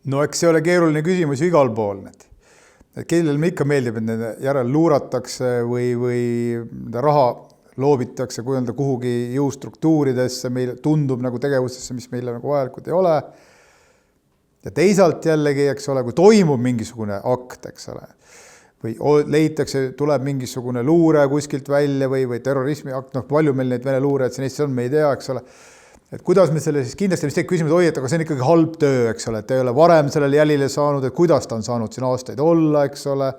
No eks see ole keeruline küsimus ju igal pool. Kellele ikka meeldib, et nende järel luuratakse või raha loobitakse kuhugi jõustruktuuridesse, meile tundub nagu tegevustesse, mis meile nagu vajalikud ei ole. Ja teisalt jällegi, eks ole, kui toimub mingisugune akt, eks ole, või leitakse, tuleb mingisugune luure kuskilt välja või terrorismi akt, palju meil neid Vene luureid siin Eestis on, me ei tea, eks ole. Et kuidas me selle siis kindlasti mis küsimus, aga see on ikkagi halb töö, eks ole, et ei ole varem sellele jälile saanud, et kuidas ta on saanud siin aastaid olla, eks ole.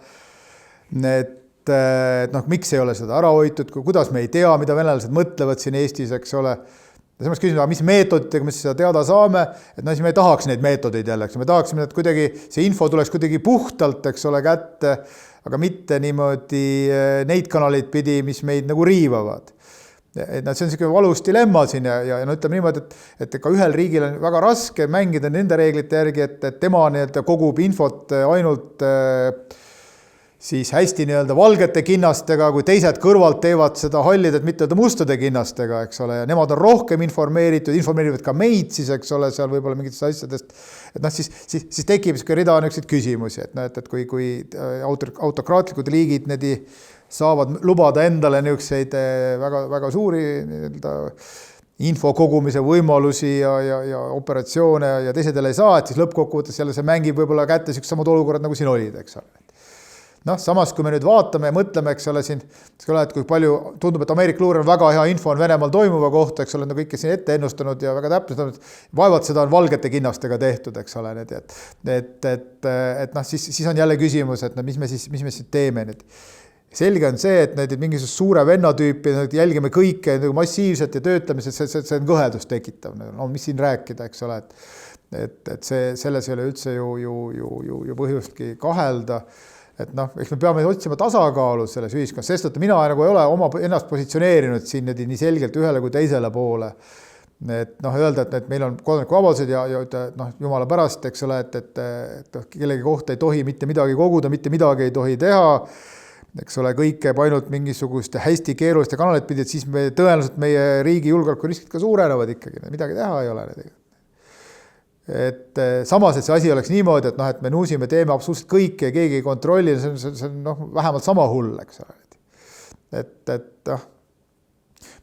Miks ei ole seda ära hoitud, kuidas me ei tea, mida venelased mõtlevad siin Eestis, eks ole. Ja samas küsimus, mis meetoditega me seda teada saame, et siis me ei tahaks neid meetodeid jälle, eks me tahaksime, et kuidagi see info tuleks kuidagi puhtalt, eks ole, kätte, aga mitte niimoodi neid kanaleid pidi, mis meid nagu riivavad. See on selline valus dilemma siin ja ütleme niimoodi, et ka ühel riigil on väga raske mängida nende reeglite järgi, et tema kogub infot ainult siis hästi valgete kinnastega, kui teised kõrvalt teevad seda hallide, mitte mustade kinnastega, eks ole, ja nemad on rohkem informeerivad ka meid siis, eks ole, seal võib-olla mingitest asjadest, et siis tekib rida niisuguseid küsimusi, et kui autokraatlikud riigid saavad lubada endale niisuguseid väga suuri info kogumise võimalusi ja operatsioone ja teised ei saa, et siis lõppkokkuvõttes jälle see mängib võib-olla kätte niisugused samad olukorrad, nagu siin olid, eks ole. Samas, kui me nüüd vaatame ja mõtleme, eks ole, siin, et kui palju tundub, et Ameerika luurel väga hea info on Venemaal toimuva kohta, eks ole, kõike siin ette ennustanud ja väga täpselt, vaevalt seda on valgete kinnastega tehtud, eks ole, siis on jälle küsimus, et mis me siis teeme nüüd. Selge on see, et mingisugust suure venna tüüpi jälgime kõike massiivselt ja töötamiselt, see on kõhedust tekitav. Mis siin rääkida, eks ole, et selles ei ole üldse ju põhjustki kahelda. Eks me peame otsima tasakaalu selles ühiskonnas, sest et mina ei ole ennast positsioneerinud siin nii selgelt ühele kui teisele poole. Öelda, et meil on kodanikuvabadused ja jumala pärast, eks ole, et kellegi kohta ei tohi mitte midagi koguda, mitte midagi ei tohi teha, eks ole, kõik käib ainult mingisuguste hästi keeruliste kanaleid pidi, et siis tõenäoliselt meie riigi julgeolekuriskid ka suurenevad ikkagi, midagi teha ei ole. Et samas, et see asi oleks niimoodi, et me nuusime, teeme absoluutselt kõike ja keegi ei kontrolli, see on vähemalt sama hull, eks ole.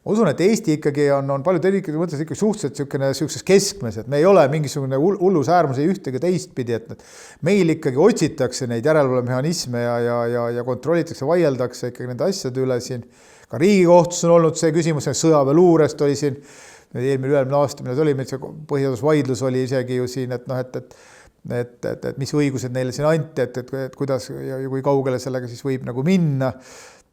Ma usun, et Eesti ikkagi on paljud riikide mõttes ikkagi suhteliselt keskmes, et me ei ole mingisugune hullus äärmus ei ühtegi teistpidi, et meil ikkagi otsitakse neid järelevalvemehhanisme ja kontrollitakse, vaieldakse ikkagi nende asjade üle siin. Ka Riigikohtus on olnud see küsimus, sõjaväeluurest oli siin eelmine aasta, mille oli, meil see põhiseadusvaidlus oli isegi ju siin, et mis õigused neile siin anti, et kuidas ja kui kaugele sellega siis võib nagu minna,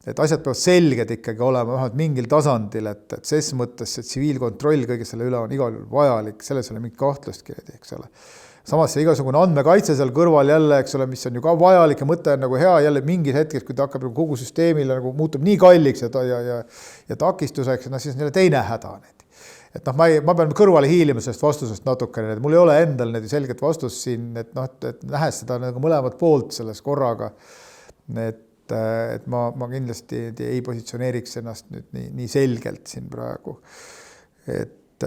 et asjad peavad selged ikkagi olema vähemalt mingil tasandil, et ses mõttes see tsiviilkontroll kõige selle üle on igal juhul vajalik, selles ei ole mingit kahtlustki, eks ole. Samas see igasugune andmekaitse seal kõrval jälle, eks ole, mis on ju ka vajalik ja mõte on nagu hea jälle mingis hetkes, kui ta hakkab kogu süsteemile nagu muutub nii kalliks ja takistuseks, siis on jälle teine häda. Et ma pean kõrvale hiilima sellest vastusest natukene, et mul ei ole endal selget vastust siin, et nähes seda nagu mõlemat poolt selles korraga, et ma kindlasti ei positsioneeriks ennast nüüd nii selgelt siin praegu. Et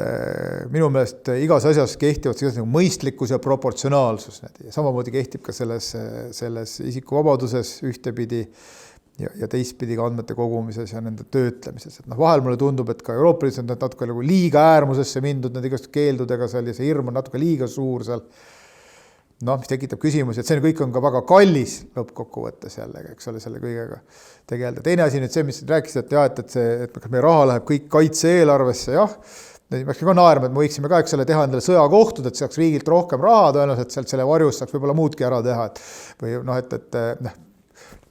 minu meelest igas asjas kehtivad mõistlikkus ja proportsionaalsus. Samamoodi kehtib ka selles isikuvabaduses ühtepidi ja teistpidi ka andmete kogumises ja nende töötlemises. Et vahel mulle tundub, et ka Euroopa Liidus on natuke nagu liiga äärmusesse mindud, need igast keeldudega seal ja see hirm on natuke liiga suur seal. Mis tekitab küsimusi, et see kõik on ka väga kallis lõppkokkuvõttes jällegi, eks ole, selle kõigega tegeleda. Teine asi nüüd see, mis rääkisid, et meie raha läheb kõik kaitse-eelarvesse, jah, me peaks ka naerma, et me võiksime ka, eks ole, teha endale sõjakohtud, et saaks riigilt rohkem raha, tõenäoliselt sealt selle varjus saaks võib-olla muudki ära teha,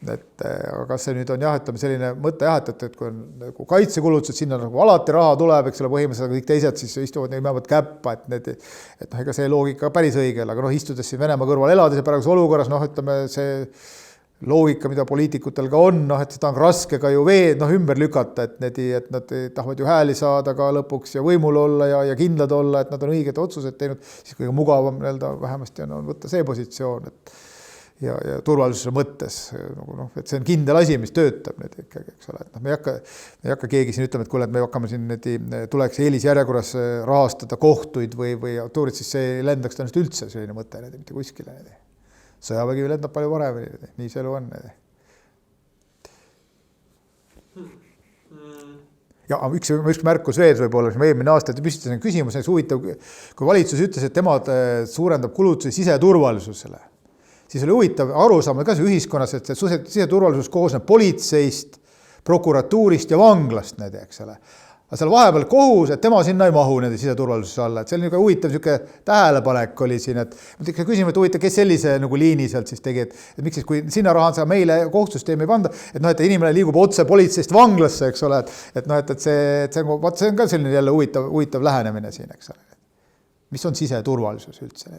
aga kas see nüüd on selline mõte, et kui kaitsekulutused sinna nagu alati raha tuleb, eks ole, põhimõtteliselt kõik teised siis istuvad niimoodi käppa, et ega see loogika päris õige, aga istudes siin Venemaa kõrval elades ja praeguses olukorras, see loogika, mida poliitikutel ka on, et seda on raske ka ju ümber lükata, et nad tahavad ju hääli saada ka lõpuks ja võimul olla ja kindlad olla, et nad on õiged otsused teinud, siis kõige mugavam vähemasti on võtta see positsioon, ja turvalisuse mõttes, nagu noh, et see on kindel asi, mis töötab nüüd ikkagi, eks ole, et noh, me ei hakka keegi siin ütlema, et kuule, et me hakkame siin tuleks eelisjärjekorras rahastada kohtuid või tuurid, siis see ei lendaks tõenäoliselt üldse selline mõte mitte kuskile. Sõjavägi lendab palju paremini, nii see elu on. Ja üks märkus veel võib-olla, mis me eelmine aasta püstitasin küsimus, huvitav, kui valitsus ütles, et tema suurendab kulutusi siseturvalisusele, siis oli huvitav arusaama ka see ühiskonnas, et siseturvalisus koosneb politseist, prokuratuurist ja vanglast, eks ole. Aga seal vahepeal kohus, et tema sinna ei mahu nende siseturvalisuse alla. Et see oli huvitav tähelepanek oli siin, et küsime, et huvitav, kes sellise nagu liini sealt siis tegi, et miks siis, kui sinna raha on meile kohtusüsteemi ei panda, et noh, et inimene liigub otse politseist vanglasse, eks ole, et noh, et see on ka selline jälle huvitav lähenemine siin, eks ole. Mis on siseturvalisus üldse?